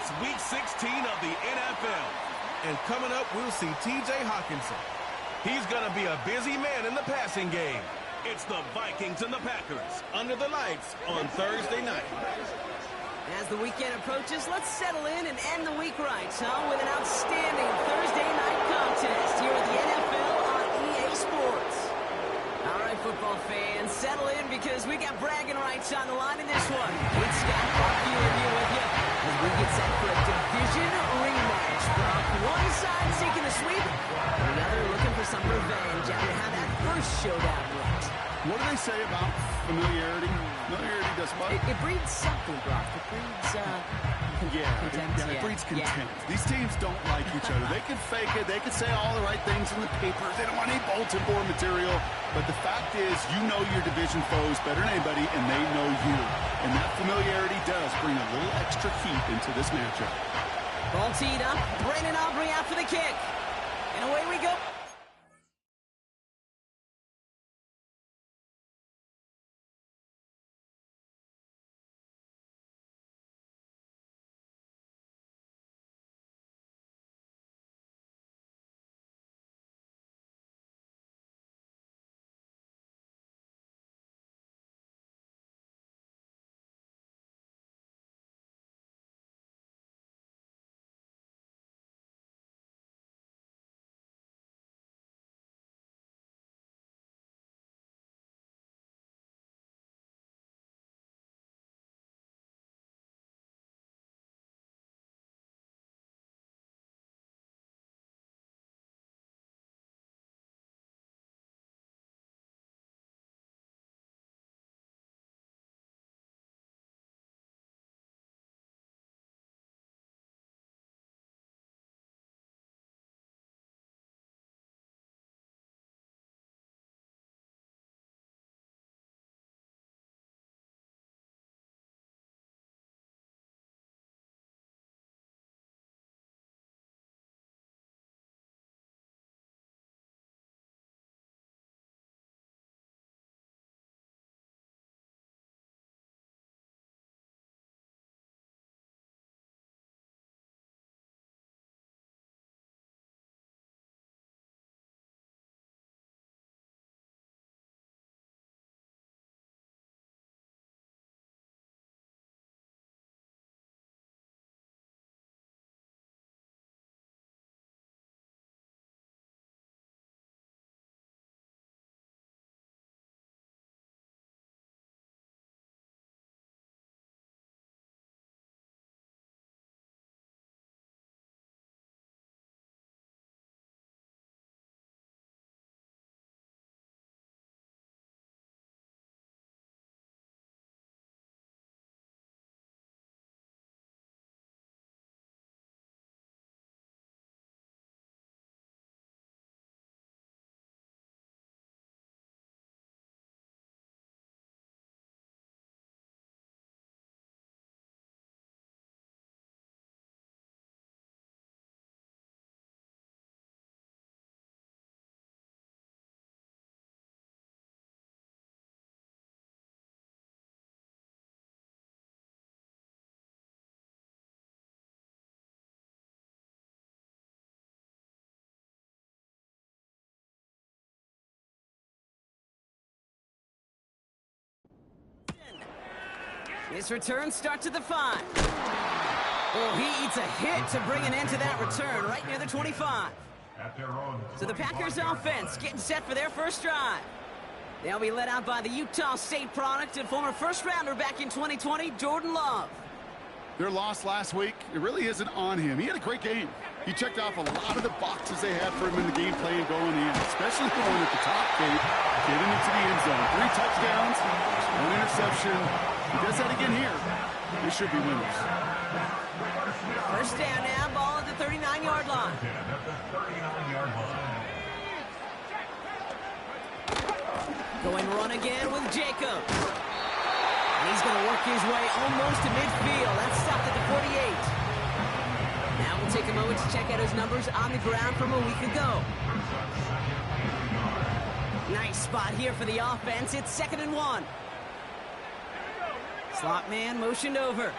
It's Week 16 of the NFL. And coming up, we'll see T.J. Hawkinson. He's going to be a busy man in the passing game. It's the Vikings and the Packers under the lights on Thursday night. As the weekend approaches, let's settle in and end the week right, with an outstanding Thursday night contest here at the NFL on EA Sports. All right, football fans, settle in because we got bragging rights on the line in this one. It's Scott Barkley here with you as we get set for a division rematch. Brock, one side seeking a sweep, and the other looking for some revenge after how that first showdown went. What do they say about familiarity? Familiarity does what? It breeds something, Brock. It breeds, contempt. It breeds contempt. These teams don't like each other. They can fake it. They can say all the right things in the papers. They don't want any bulletin board material. But the fact is, you know your division foes better than anybody, and they know you. And that familiarity does bring a little extra heat into this matchup. Ball teed up. Brandon Aubrey out for the kick. And away we go. His return starts at the 5. Oh, he eats a hit to bring an end to that return right near the 25. So the Packers offense getting set for their first drive. They'll be led out by the Utah State product and former first-rounder back in 2020, Jordan Love. Their loss last week, it really isn't on him. He had a great game. He checked off a lot of the boxes they had for him in the game plan going in, especially going at the top gate, getting into the end zone. 3 touchdowns, 1 interception. He does that again here. They should be winners. First down now, ball at the 39-yard line. Going run again with Jacobs. And he's going to work his way almost to midfield. That's stopped at the 48. Now we'll take a moment to check out his numbers on the ground from a week ago. Nice spot here for the offense. It's 2nd and 1. Slot man motioned over.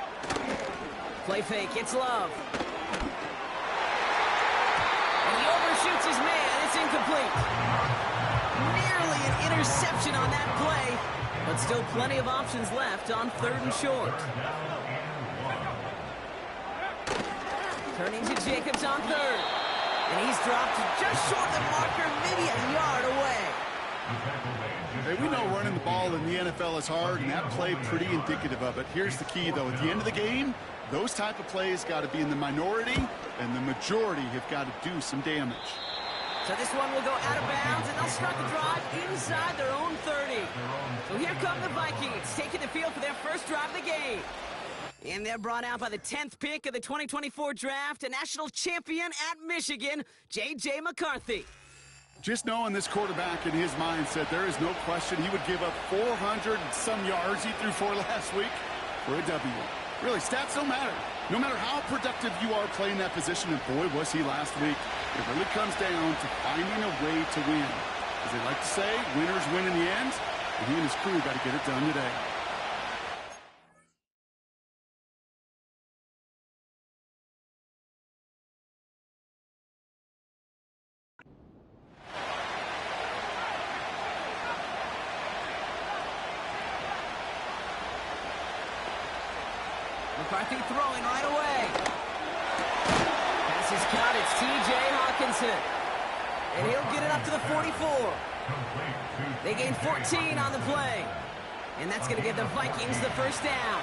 Play fake, it's Love. And he overshoots his man, it's incomplete. Nearly an interception on that play, but still plenty of options left on 3rd and short. Turning to Jacobs on 3rd. And he's dropped just short of the marker, maybe a yard away. Hey, we know running the ball in the NFL is hard, and that play pretty indicative of it. Here's the key, though. At the end of the game, those type of plays got to be in the minority, and the majority have got to do some damage. So this one will go out of bounds, and they'll start the drive inside their own 30. So here come the Vikings, taking the field for their first drive of the game. And they're brought out by the 10th pick of the 2024 draft, a national champion at Michigan, J.J. McCarthy. Just knowing this quarterback in his mindset, there is no question he would give up 400 and some yards he threw for last week for a W. Really, stats don't matter. No matter how productive you are playing that position, and boy, was he last week, it really comes down to finding a way to win. As they like to say, winners win in the end, and he and his crew got to get it done today. McCarthy throwing right away. Pass is caught. It's T.J. Hawkinson. And he'll get it up to the 44. They gain 14 on the play. And that's going to give the Vikings the first down.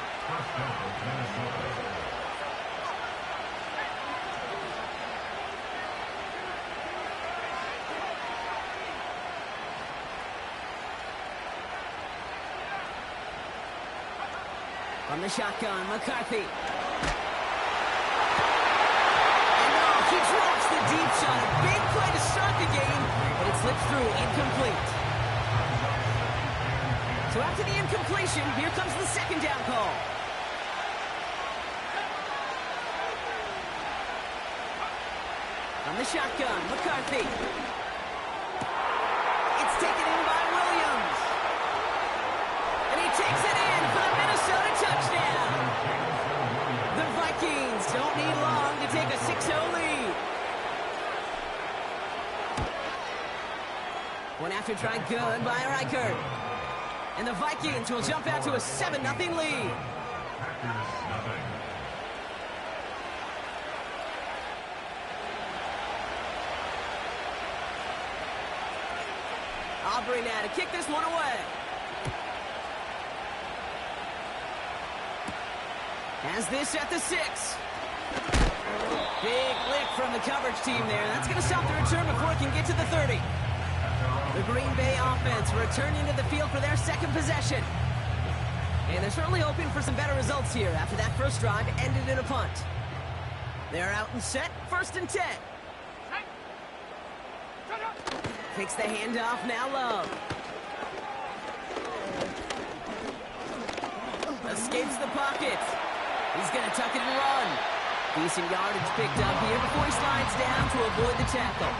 From the shotgun, McCarthy. And he drops the deep shot. A big play to start the game, but it slips through, incomplete. So after the incompletion, here comes the second down call. From the shotgun, McCarthy. It's taken in by Williams. And he takes it in for the Minnesota touchdown. The Vikings don't need long to take a 6-0 lead. One after try good by Reichert. And the Vikings will jump out to a 7-0 lead. Aubrey now to kick this one away. Has this at the 6. Big lick from the coverage team there. That's going to stop the return before it can get to the 30. The Green Bay offense returning to the field for their second possession. And they're certainly hoping for some better results here after that first drive ended in a punt. They're out and set, 1st and 10. Takes the handoff, now Love. Escapes the pocket. He's going to tuck it and run. Decent yardage picked up here before he slides down to avoid the tackle.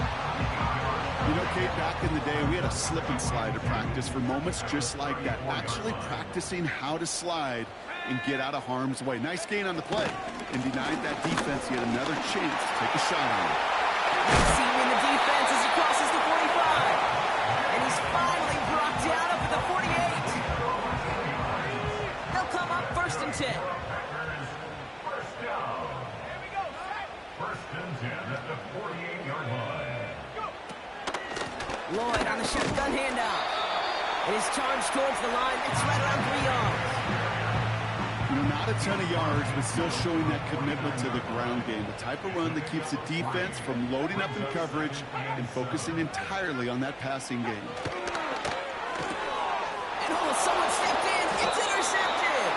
You know, Kate, back in the day, we had a slip and slide at practice for moments just like that. Actually practicing how to slide and get out of harm's way. Nice gain on the play. And denied that defense yet another chance to take a shot on him. Seeing the defense as he crosses the 45. And he's finally brought down up at the 48. They'll come up 1st and 10. Lloyd on the shotgun handoff. It is charged towards the line. It's right around 3 yards. You know, not a ton of yards, but still showing that commitment to the ground game. The type of run that keeps the defense from loading up in coverage and focusing entirely on that passing game. And someone stepped in. It's intercepted.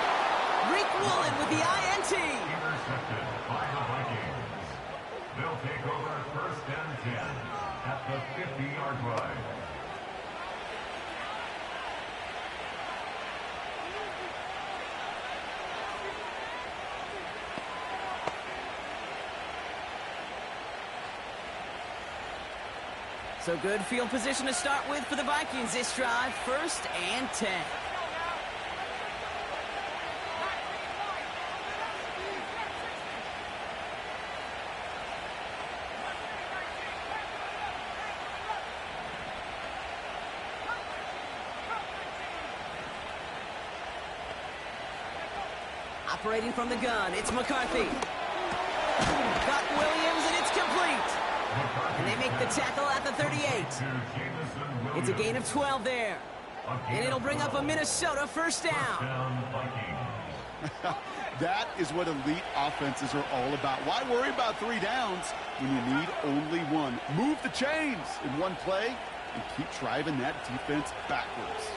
Rick Woolen with the INT. Intercepted by the Vikings. They'll take over 1st and 10 at the 50-yard line. So good field position to start with for the Vikings this drive. 1st and 10. Operating from the gun, it's McCarthy. Got Williams, and it's complete. And they make the tackle at the 38. It's a gain of 12 there. And it'll bring up a Minnesota first down. That is what elite offenses are all about. Why worry about 3 downs when you need only 1? Move the chains in one play and keep driving that defense backwards.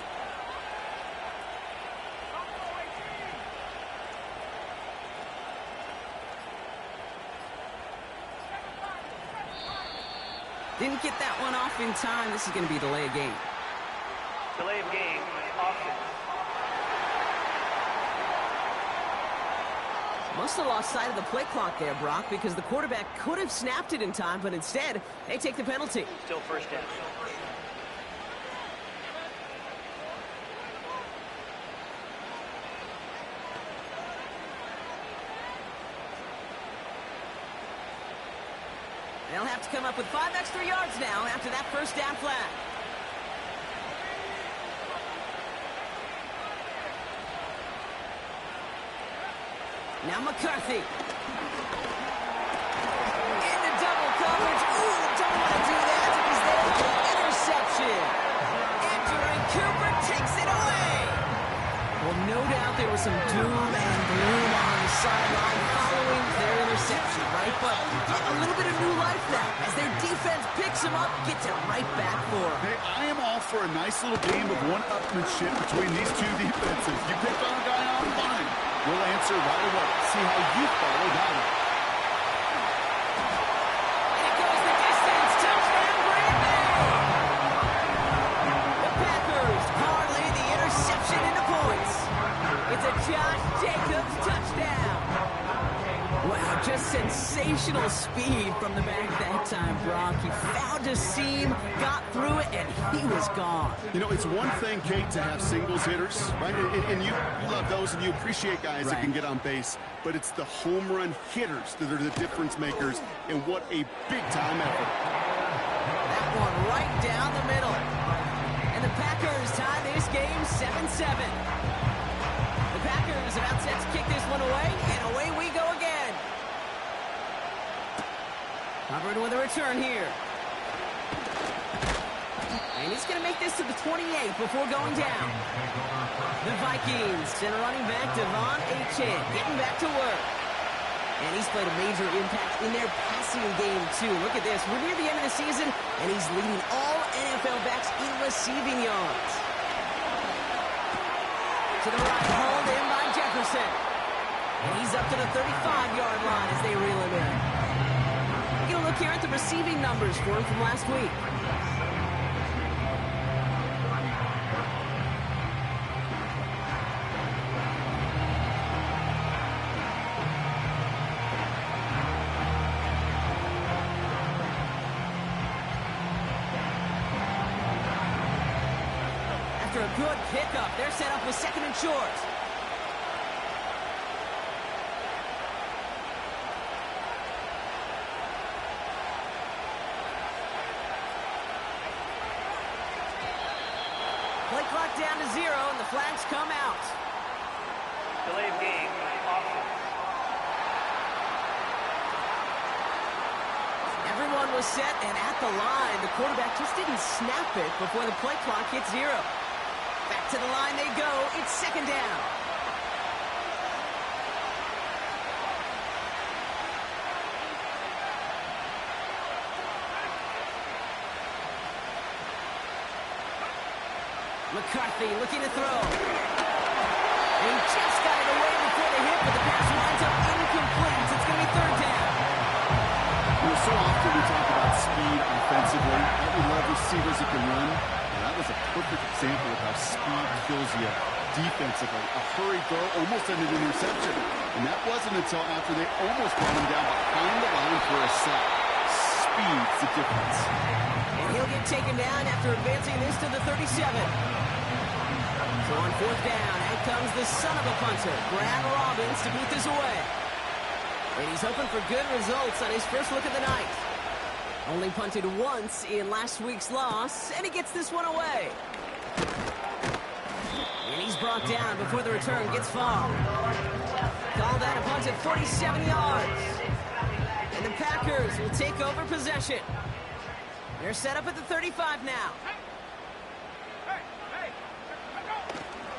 Didn't get that one off in time. This is going to be a delay of game. Delay of game, offense. Must have lost sight of the play clock there, Brock, because the quarterback could have snapped it in time, but instead, they take the penalty. Still first down. They'll have to come up with 5 extra yards now after that first down flag. Now McCarthy. Into double coverage. Ooh, don't want to do that. He's there for the interception. Entering Cooper takes it away. Well, no doubt there was some doom and gloom on the sideline following their interception, right? But a little bit of new life now as their defense picks him up, gets it right back for him. Hey, I am all for a nice little game of one-upmanship between these two defenses. You picked on a guy on fine. We'll answer right away. See how you follow that up. And it goes the distance. Touchdown, Green Bay! The Packers parlay the interception into points. It's a Josh Jacobs touchdown. Wow, just sensational speed from the back that time, Brock. He found a seam, got through it, and he was gone. You know, it's one thing, Kate, to have singles hitters, right? And you love those, and you appreciate guys that can get on base. But it's the home run hitters that are the difference makers, and what a big-time effort. That one right down the middle. And the Packers tie this game 7-7. The Packers about set to kick this one away, and away we go again. Hubbard with a return here. And he's going to make this to the 28 before going down. The Vikings send a running back, Devon Achane, getting back to work. And he's played a major impact in their passing game, too. Look at this. We're near the end of the season, and he's leading all NFL backs in receiving yards. To the right, hauled in by Jefferson. And he's up to the 35-yard line as they reel him in. Get a look here at the receiving numbers for him from last week. After a good pickup, they're set up with 2nd and short. Play clock down to 0, and the flags come out. Delay of game, offense. Everyone was set and at the line. The quarterback just didn't snap it before the play clock hit 0. Back to the line they go. It's 2nd down. McCarthy looking to throw. And he just got it away before the hit, but the pass winds up incomplete. It's going to be 3rd down. You know, so often we talk about speed offensively. We love receivers that can run. And that was a perfect example of how speed kills you defensively. A hurried throw almost ended in an interception. And that wasn't until after they almost brought him down behind the line for a sack. Speed's the difference. And he'll get taken down after advancing this to the 37. So on 4th down, out comes the son of a punter, Brad Robbins, to boot this away. And he's hoping for good results on his first look of the night. Only punted once in last week's loss, and he gets this one away. And he's brought down before the return gets far. Call that a punt at 47 yards. And the Packers will take over possession. They're set up at the 35 now.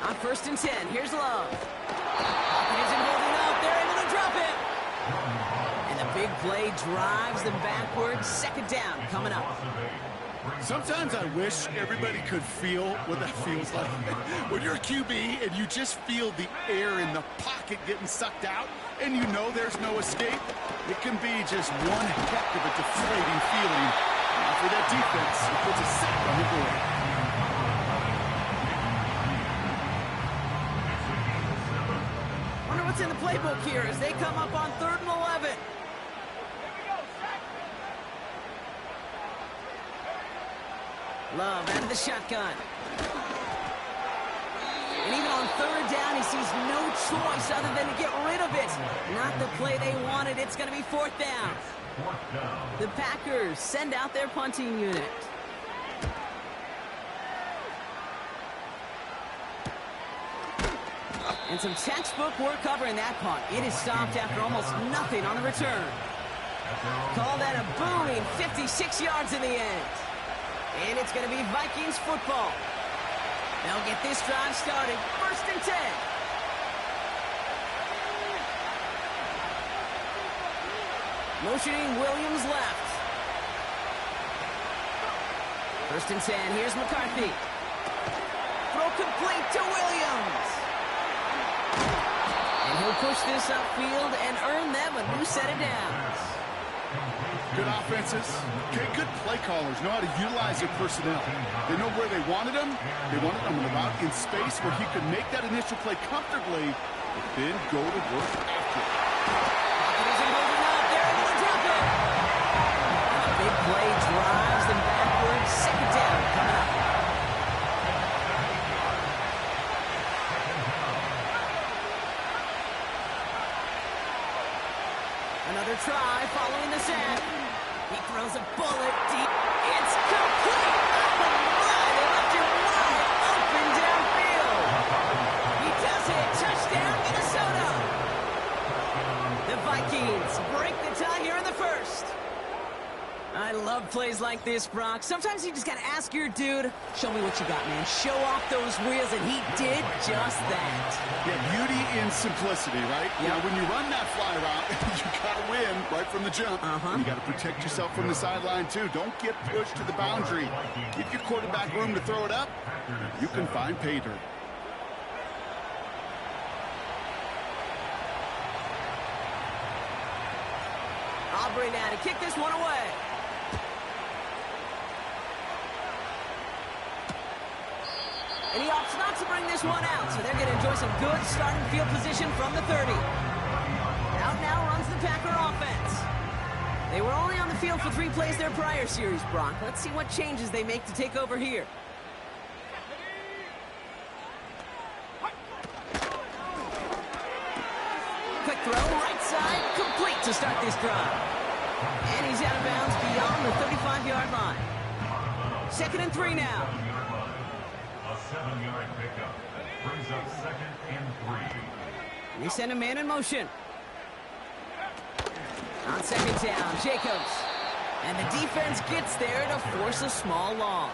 On 1st and 10, here's Love. Hopkins isn't holding up. They're able to drop it. And the big play drives them backwards. 2nd down coming up. Sometimes I wish everybody could feel what that feels like. When you're a QB and you just feel the air in the pocket getting sucked out and you know there's no escape, it can be just one heck of a deflating feeling. Now for that defense, it puts a sack on the board. Wonder what's in the playbook here as they come up on 3rd and 11. Love out of the shotgun. And even on 3rd down, he sees no choice other than to get rid of it. Not the play they wanted. It's going to be 4th down. The Packers send out their punting unit. And some textbook work covering that punt. It is stopped after almost nothing on the return. Call that a booming 56 yards in the end. And it's going to be Vikings football. They'll get this drive started. 1st and 10. Motioning Williams left. 1st and 10. Here's McCarthy. Throw complete to Williams. And he'll push this upfield and earn them a new set of downs. Good offenses, okay, good play callers know how to utilize their personnel. They know where they wanted them. They wanted them in the route in space where he could make that initial play comfortably, but then go to work after it. Pocket isn't holding up. They're able to drop it. A big play drives them backwards. 2nd down coming up. Another try following the sack. He throws a bullet deep. It's complete. Oh, my. They left him wide open downfield. He does it. Touchdown, Minnesota. The Vikings break the tie here in the 1st. I love plays like this, Brock. Sometimes you just got to ask your dude, show me what you got, man. Show off those wheels, and he did just that. Yeah, beauty in simplicity, right? Yep. Now, when you run that fly route, you got to win right from the jump. You got to protect yourself from the sideline, too. Don't get pushed to the boundary. Give your quarterback room to throw it up. You can find pay dirt. Aubrey now to kick this one away. And he opts not to bring this one out, so they're going to enjoy some good starting field position from the 30. Out now runs the Packer offense. They were only on the field for 3 plays their prior series, Brock. Let's see what changes they make to take over here. Quick throw, right side, complete to start this drive. And he's out of bounds beyond the 35-yard line. 2nd and 3 now. A 7-yard pickup brings up 2nd and 3. We send a man in motion. On 2nd down, Jacobs. And the defense gets there to force a small loss.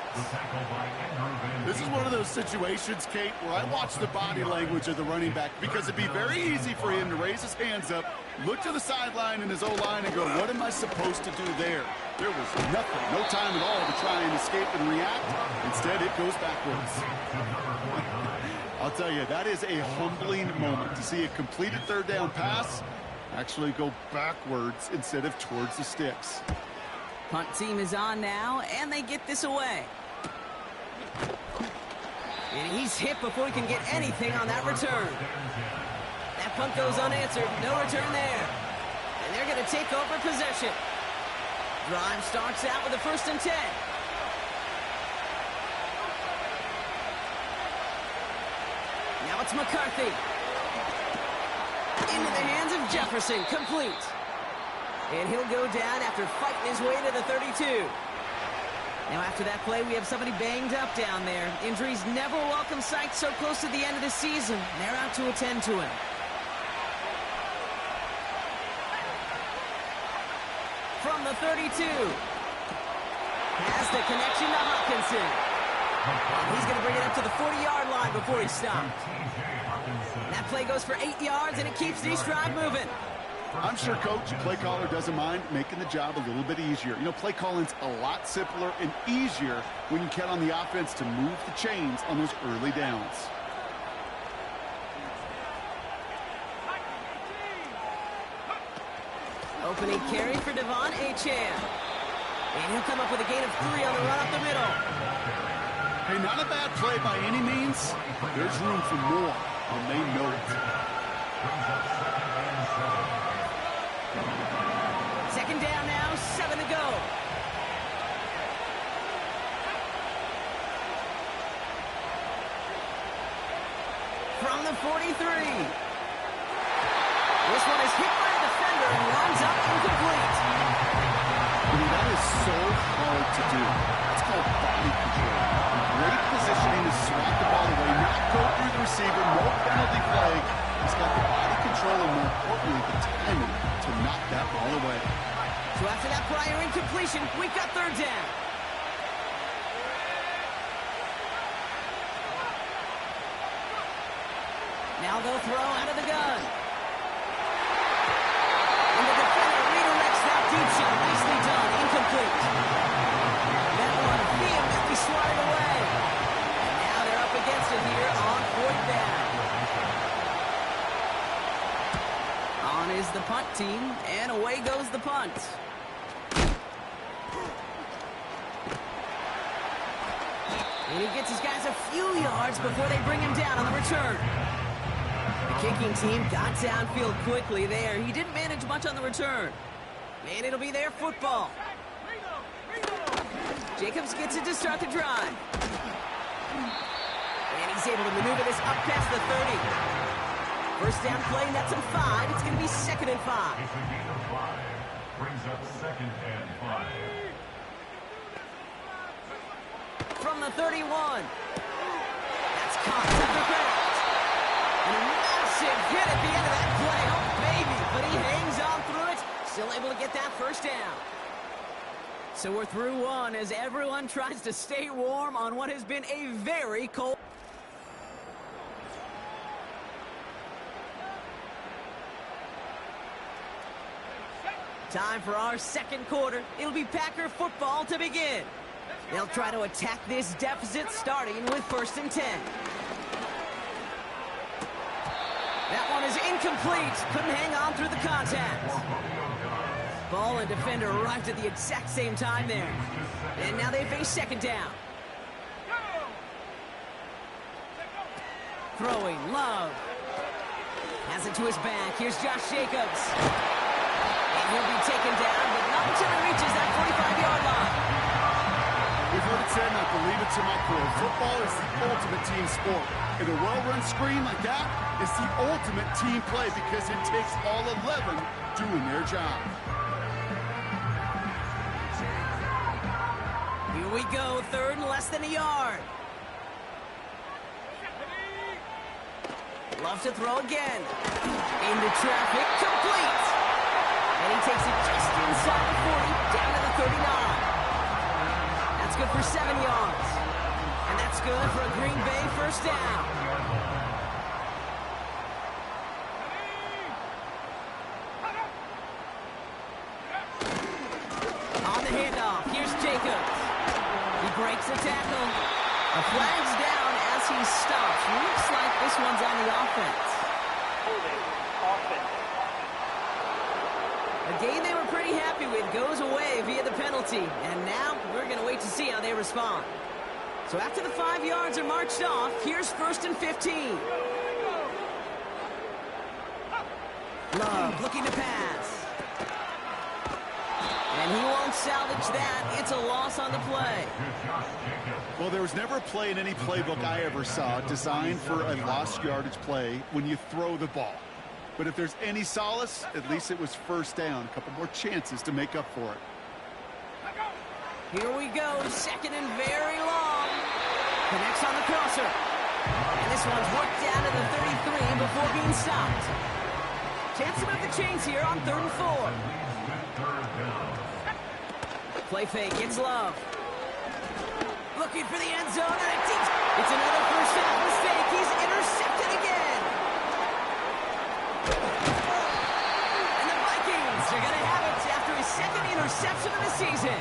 This is one of those situations, Kate, where I watch the body language of the running back because it'd be very easy for him to raise his hands up, look to the sideline in his O-line and go, what am I supposed to do there? There was nothing, no time at all to try and escape and react. Instead, it goes backwards. I'll tell you, that is a humbling moment to see a completed 3rd down pass actually go backwards instead of towards the sticks. Punt team is on now, and they get this away. And he's hit before he can get anything on that return. That punt goes unanswered. No return there. And they're going to take over possession. Drive starts out with a 1st and 10. Now it's McCarthy. Into the hands of Jefferson. Complete. And he'll go down after fighting his way to the 32. Now after that play, we have somebody banged up down there. Injuries never a welcome sight so close to the end of the season. They're out to attend to him. From the 32. Has the connection to Hawkinson. And he's going to bring it up to the 40-yard line before he stops. That play goes for 8 yards, and it keeps these drive moving. I'm sure coach, play caller doesn't mind making the job a little bit easier. You know, play calling's a lot simpler and easier when you count on the offense to move the chains on those early downs. Opening carry for Devon Achane. And he'll come up with a gain of 3 on the run up the middle. Hey, not a bad play by any means. There's room for more, and they know it. Second down now, 7 to go. From the 43. This one is hit by a defender and runs up incomplete. I mean, that is so hard to do. That's called body control. Great positioning to swat the ball away, not go through the receiver, no penalty flag. He's got the body control and, more importantly, the timing to knock that ball away. So after that prior incompletion, we've got third down. Now they'll throw out of the gun. And the defender redirects that deep shot. Nicely done. Incomplete. That one vehemently swatted away. And now they're up against it here on fourth down. On is the punt team, and away goes the punt. And he gets his guys a few yards before they bring him down on the return. The kicking team got downfield quickly there. He didn't manage much on the return. And it'll be their football. Jacobs gets it to start the drive. And he's able to maneuver this up past the 30. First down play, that's him 5. It's going to be 2nd and 5. It's a gain of 5. Brings up 2nd and 5. From the 31. That's caught under ground. And a massive hit at the end of that play. Oh, baby. But he hangs on through it. Still able to get that first down. So we're through one as everyone tries to stay warm on what has been a very cold. Time for our second quarter. It'll be Packer football to begin. They'll try to attack this deficit starting with 1st and 10. That one is incomplete. Couldn't hang on through the contact. Ball and defender arrived at the exact same time there. And now they face 2nd down. Throwing, Love. Has it to his back. Here's Josh Jacobs. And he'll be taken down, but not until he reaches that 45-yard line. We've heard it said, and I believe it to my core. Football is the ultimate team sport. And a well-run screen like that is the ultimate team play because it takes all 11 doing their job. Here we go, 3rd and less than a yard. Love to throw again. Into traffic, complete. And he takes it just inside the 40, down to the 39. That's good for 7 yards. And that's good for a Green Bay first down. On the handoff, here's Jacobs. He breaks the tackle. A flag's down as he stops. Looks like this one's on the offense. Holding. Offense. A game they were pretty happy with goes away via the penalty. And now we're going to wait to see how they respond. So after the 5 yards are marched off, here's 1st and 15. Love looking to pass. And he won't salvage that. It's a loss on the play. Well, there was never a play in any playbook I ever saw designed for a lost yardage play when you throw the ball. But if there's any solace, at least it was first down. A couple more chances to make up for it. Here we go, second and very long. Connects on the crosser. And this one's worked down to the 33 before being stopped. Chance to move the chains here on 3rd and 4. Play fake, it's Love. Looking for the end zone, and it's another first down mistake. He's intercepted again. And the Vikings are going to have it after his second interception of the season.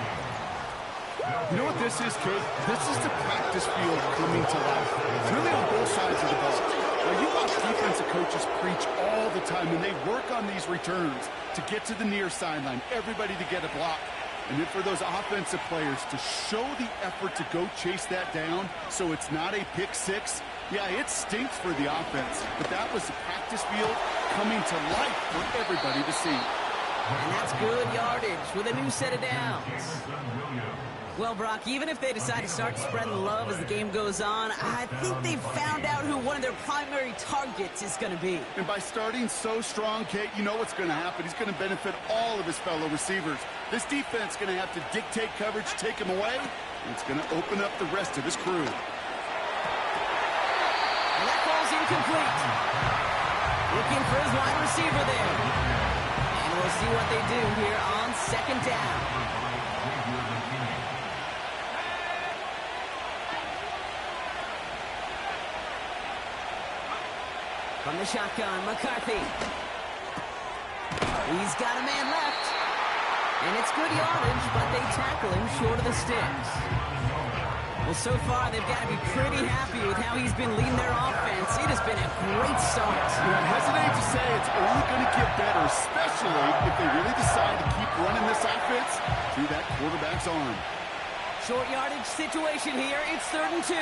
You know what this is, Kate? This is the practice field coming to life. It's really on both sides of the ball. Now, you watch defensive coaches preach all the time, and they work on these returns to get to the near sideline, everybody to get a block. And then for those offensive players to show the effort to go chase that down so it's not a pick six, yeah, it stinks for the offense. But that was the practice field coming to life for everybody to see. And that's good yardage with a new set of downs. Well, Brock, even if they decide to start spreading the love as the game goes on, I think they've found out who one of their primary targets is going to be. And by starting so strong, Kate, you know what's going to happen. He's going to benefit all of his fellow receivers. This defense is going to have to dictate coverage, take him away, and it's going to open up the rest of his crew. And that ball's incomplete. Looking for his wide receiver there. And we'll see what they do here on 2nd down. From the shotgun, McCarthy. He's got a man left. And it's good yardage, but they tackle him short of the sticks. Well, so far, they've got to be pretty happy with how he's been leading their offense. It has been a great start. I hesitate to say it's only going to get better, especially if they really decide to keep running this offense through that quarterback's arm. Short yardage situation here. It's 3rd and 2.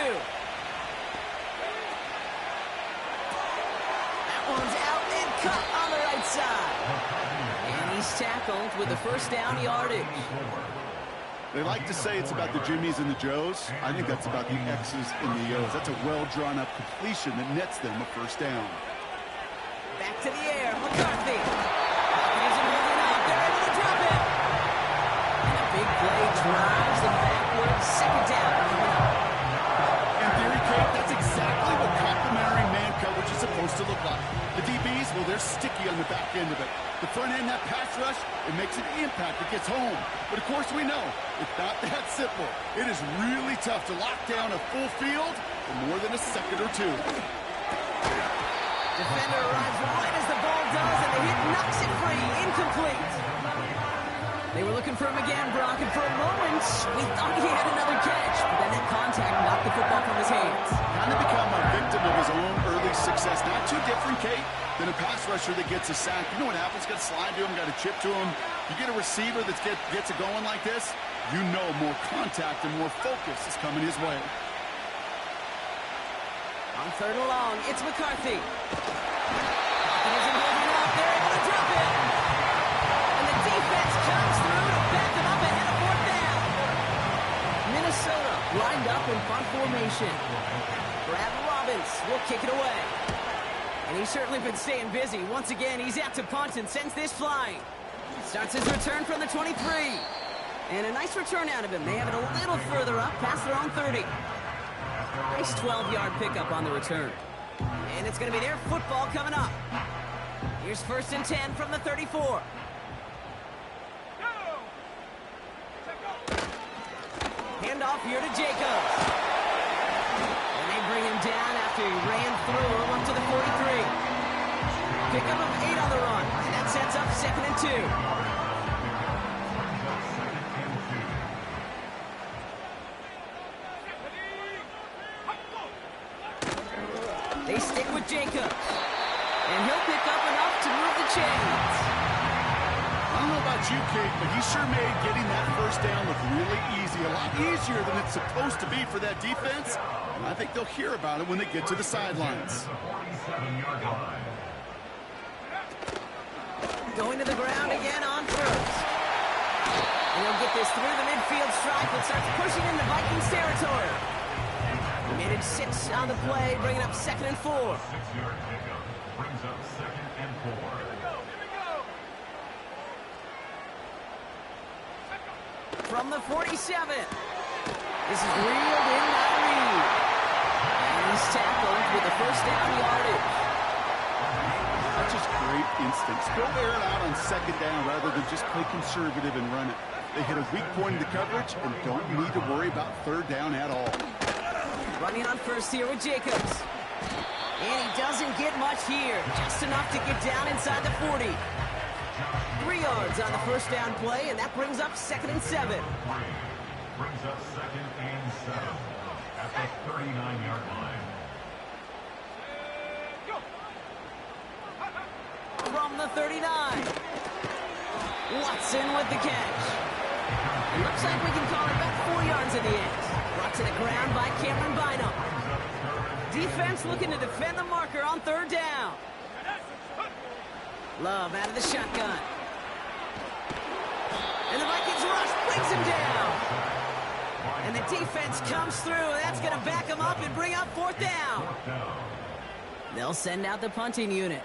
One's out and cut on the right side. And he's tackled with the first down yardage. They like to say it's about the Jimmies and the Joes. I think that's about the X's and the O's. That's a well-drawn-up completion that nets them a first down. Back to the air, McCarthy. Isn't holding up. They're able to drop it. And a big play drives them backwards. 2nd down. In theory, Kate, that's exactly what complementary man coverage is supposed to look like. The DBs, well, they're sticky on the back end of it. The front end, that pass rush, it makes an impact. It gets home. But, of course, we know it's not that simple. It is really tough to lock down a full field for more than a second or two. Defender arrives right as the ball does, and the hit knocks it free. Incomplete. They were looking for him again, Brock, and for a moment, we thought he had another catch. But then that contact knocked the football from his hands. Kind of become a victim of his own early success. Not too different, Kate, than a pass rusher that gets a sack. You know what happens? Got to slide to him, got to chip to him. You get a receiver that gets it going like this, you know more contact and more focus is coming his way. On 3rd and long, it's McCarthy. He isn't holding up. They're able to drop it. And the defense comes through to back them up ahead of 4th down. Minnesota lined up in front formation. Brad Robbins will kick it away. And he's certainly been staying busy. Once again, he's out to punt and sends this flying. Starts his return from the 23. And a nice return out of him. They have it a little further up, past their own 30. Nice 12-yard pickup on the return. And it's going to be their football coming up. Here's 1st and 10 from the 34. Handoff here to Jacobs. And they bring him down after he ran through him up to the 43. Pickup of 8 on the run. And that sets up 2nd and 2. They stick with Jacobs. And he'll pick up enough to move the chains. I don't know about you, Kate, but he sure made getting that first down look really easy. A lot easier than it's supposed to be for that defense. And I think they'll hear about it when they get to the sidelines. Going to the ground again on 1st. And he'll get this through the midfield stripe and starts pushing into Vikings territory. Made it 6 on the play, bringing up 2nd and 4. 6-yard pickup brings up 2nd and 4. from the 47. This is reeled in by Reed. And he's tackled with the first down yardage. That's just great instincts. Go air it out on second down rather than just play conservative and run it. They hit a weak point in the coverage and don't need to worry about third down at all. Running on first here with Jacobs. And he doesn't get much here. Just enough to get down inside the 40. 3 yards on the first down play, and that brings up 2nd and 7. Brings up 2nd and 7 at the 39-yard line. From the 39. Watson with the catch. It looks like we can call it about 4 yards in the end. Brought to the ground by Cameron Bynum. Defense looking to defend the marker on third down. Love out of the shotgun. And the Vikings rush brings him down. And the defense comes through. That's going to back him up and bring up 4th down. They'll send out the punting unit.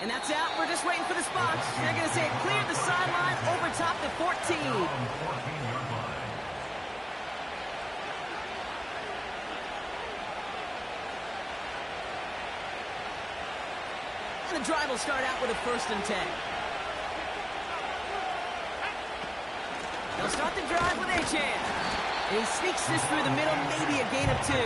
And that's out. We're just waiting for the spots. They're going to say it cleared the sideline over top the 14. And the drive will start out with a 1st and 10. They'll start the drive with Achane. He sneaks this through the middle, maybe a gain of 2.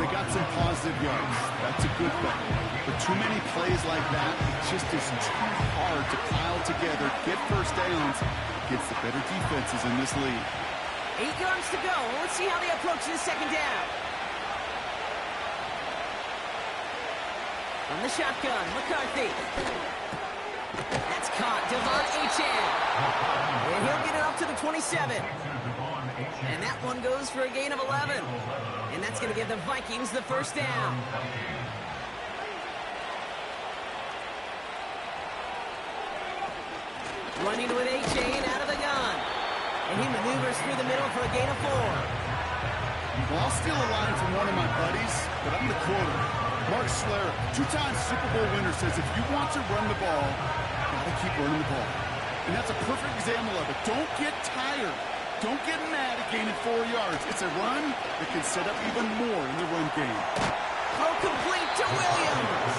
They got some positive yards. That's a good thing. But too many plays like that, it just is too hard to pile together, get first downs, gets the better defenses in this league. 8 yards to go. Let's see how they approach this 2nd down. From the shotgun, McCarthy. That's caught. Devon Achane. And he'll get it up to the 27. And that one goes for a gain of 11. And that's going to give the Vikings the first down. Running with Achane out of the gun. And he maneuvers through the middle for a gain of 4. Well, I'll steal a line from one of my buddies, but I'm the quoter. Mark Schlereth, 2-time Super Bowl winner, says if you want to run the ball, you got to keep running the ball. And that's a perfect example of it. Don't get tired. Don't get mad at gaining 4 yards. It's a run that can set up even more in the run game. Throw complete to Williams.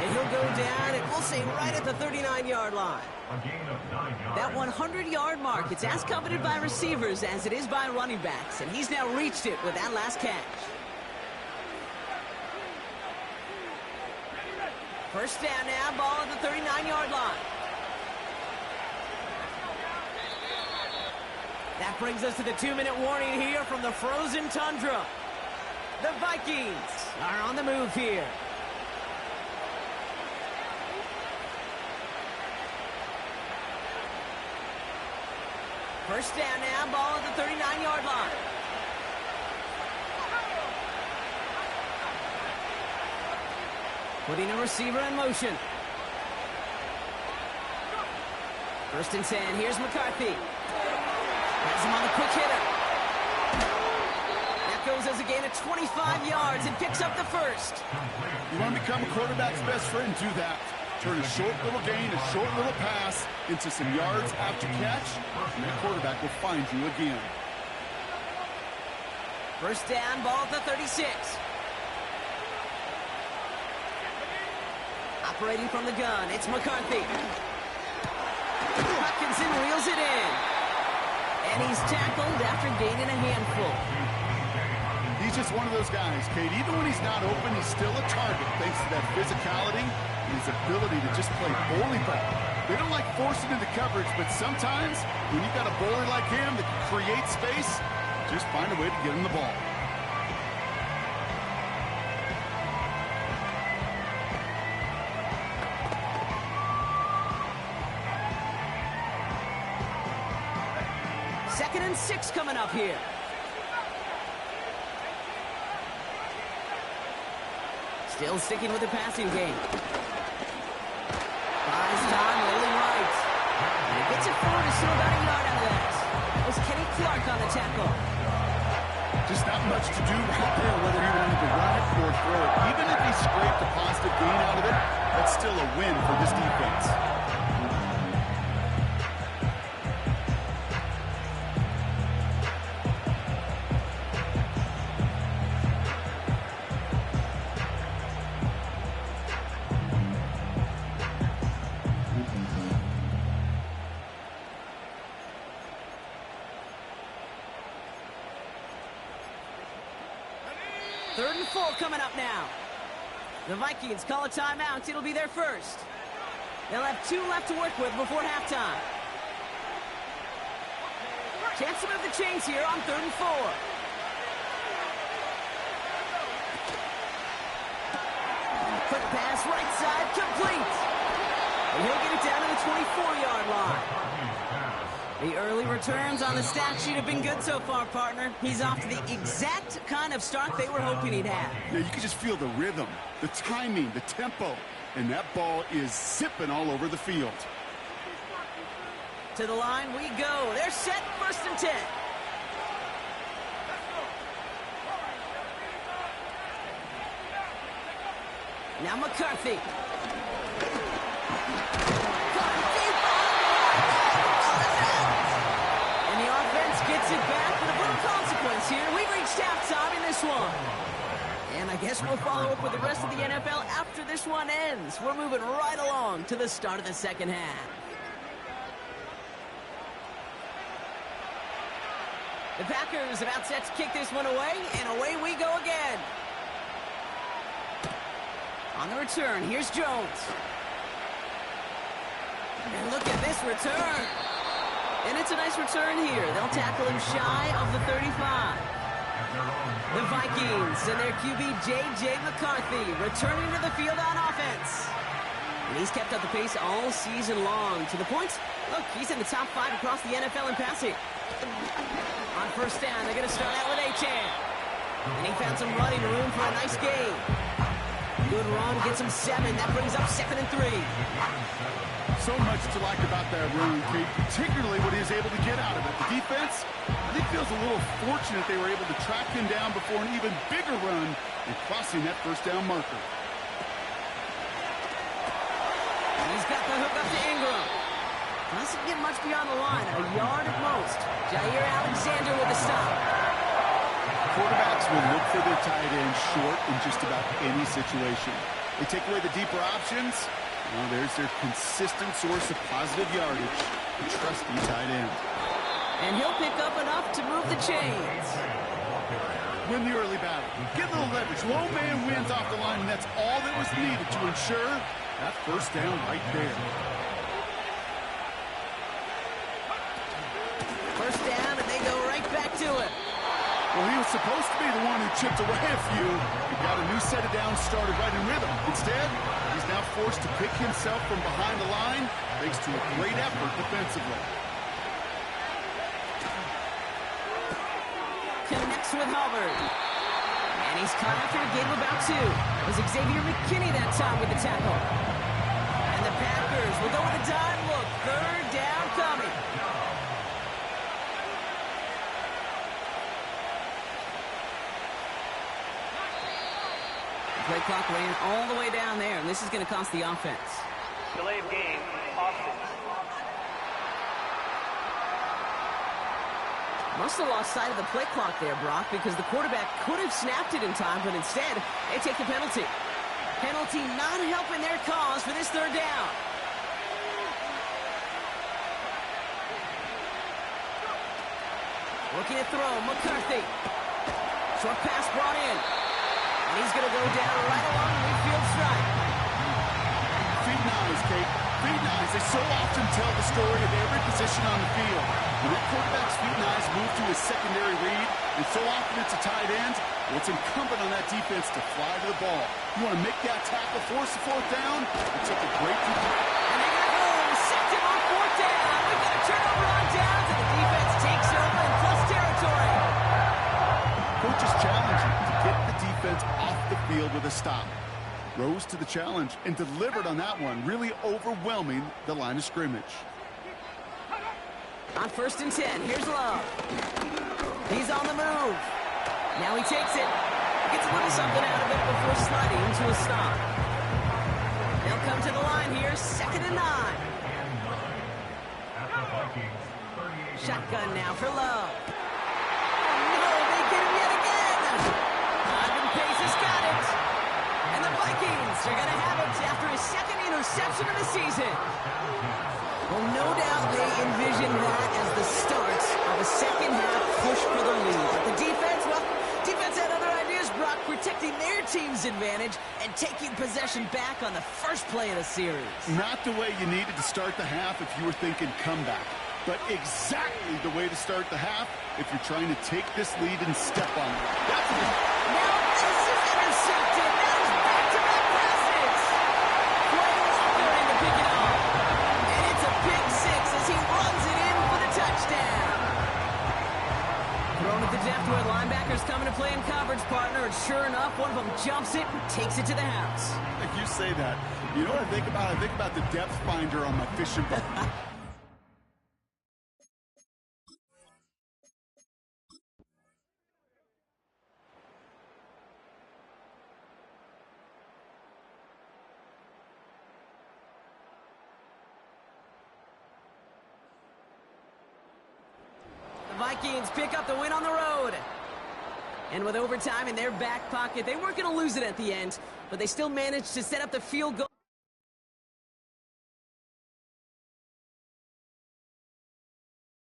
And he'll go down, and we'll say right at the 39-yard line. A gain of 9 yards. That 100-yard mark, it's as coveted by receivers as it is by running backs. And he's now reached it with that last catch. First down now, ball at the 39-yard line. That brings us to the 2-minute warning here from the frozen tundra. The Vikings are on the move here. First down now, ball at the 39-yard line. Putting a receiver in motion. 1st and 10, here's McCarthy. Has him on the quick hitter. That goes as a gain of 25 yards and picks up the first. You want to become a quarterback's best friend, do that. Turn a short little gain, a short little pass into some yards after catch, and that quarterback will find you again. First down, ball at the 36. Operating from the gun, it's McCarthy. Hutchinson reels it in. And he's tackled after gaining a handful. He's just one of those guys, Kate. Even when he's not open, he's still a target thanks to that physicality and his ability to just play bully ball. They don't like forcing into coverage, but sometimes when you've got a bully like him that can create space, just find a way to get him the ball. Second and 6 coming up here. Still sticking with the passing game. Buys time, rolling right. And he gets it forward to still about a yard out of that. That was Kenny Clark on the tackle. Just not much to do right there, whether he wanted to run it or throw it. Even if he scraped a positive gain out of it, that's still a win for this defense. Third and 4 coming up now. The Vikings call a timeout. It'll be their first. They'll have 2 left to work with before halftime. Chance to move the chains here on 3rd and 4. Quick pass, right side, complete. And he'll get it down to the 24-yard line. The early returns on the stat sheet have been good so far, partner. He's off to the exact kind of start they were hoping he'd have. Yeah, you can just feel the rhythm, the timing, the tempo, and that ball is zipping all over the field. To the line we go. They're set, 1st and 10. Now McCarthy. Gets it back with a little consequence here. We've reached halftime in this one. And I guess we'll follow up with the rest of the NFL after this one ends. We're moving right along to the start of the second half. The Packers about set to kick this one away, and away we go again. On the return, here's Jones. And look at this return. And it's a nice return here. They'll tackle him shy of the 35. The Vikings and their QB, J.J. McCarthy, returning to the field on offense. And he's kept up the pace all season long. To the point, look, he's in the top 5 across the NFL in passing. On 1st down, they're going to start out with Achane. And he found some running room for a nice gain. Good run, gets him 7. That brings up 2nd and 3. So much to like about that run, Kate, particularly what he was able to get out of it. The defense, I think, feels a little fortunate they were able to track him down before an even bigger run and crossing that 1st down marker. He's got the hook up to Ingram. Doesn't get much beyond the line, a yard at most. Jair Alexander with the stop. Quarterbacks will look for their tight end short in just about any situation. They take away the deeper options. Well, there's their consistent source of positive yardage, the trusty tight end. And he'll pick up enough to move the chains. Win the early battle. Get a little leverage. Low man wins off the line, and that's all that was needed to ensure that 1st down right there. 1st down, and they go right back to it. Well, he was supposed to be the one who chipped away a few. He got a new set of downs started right in rhythm. Instead, he's now forced to pick himself from behind the line thanks to a great effort defensively. Connects with Hubbard. And he's caught after a gain of about 2. It was Xavier McKinney that time with the tackle. And the Packers will go with a dime look. 3rd down coming. Play clock ran all the way down there, and this is going to cost the offense. Delay of game, offense. Must have lost sight of the play clock there, Brock, because the quarterback could have snapped it in time, but instead, they take the penalty. Penalty not helping their cause for this 3rd down. Looking to throw, McCarthy. Short pass brought in. And he's going to go down right along the midfield stripe. Feet and eyes, Kate. Feet and eyes. They so often tell the story of every position on the field. When the quarterback's feet and eyes move to his secondary read, and so often it's a tight end, well, it's incumbent on that defense to fly to the ball. You want to make that tackle, force the 4th down, and take a great deep. And they got home, sacked him on 4th down. We've got a turnover on downs, and the defense takes over in plus territory. Coaches challenge you to get the defense off the field with a stop. Rose to the challenge and delivered on that one, really overwhelming the line of scrimmage. On 1st and 10, here's Love. He's on the move. Now he takes it. Gets a little something out of it before sliding to a stop. They'll come to the line here, 2nd and 9. Shotgun now for Love. Oh, no, they get him yet again. Ivan Pace has got it. And the Vikings are going to have it after his 2nd interception of the season. Well, no doubt they envision that as the start of a second-half push for the lead. But the defense, well, defense had other ideas, Brock, protecting their team's advantage and taking possession back on the first play of the series. Not the way you needed to start the half if you were thinking comeback, but exactly the way to start the half if you're trying to take this lead and step on it. That's it. Now this is intercepted. That is back-to-back passes. Quay Walker in to pick it off. And it's a pick 6 as he runs it in for the touchdown. Thrown at the depth where linebackers coming to play in coverage, partner, and sure enough, one of them jumps it and takes it to the house. If you say that, you know what I think about? I think about the depth finder on my fishing boat. Vikings pick up the win on the road. And with overtime in their back pocket, they weren't going to lose it at the end, but they still managed to set up the field goal.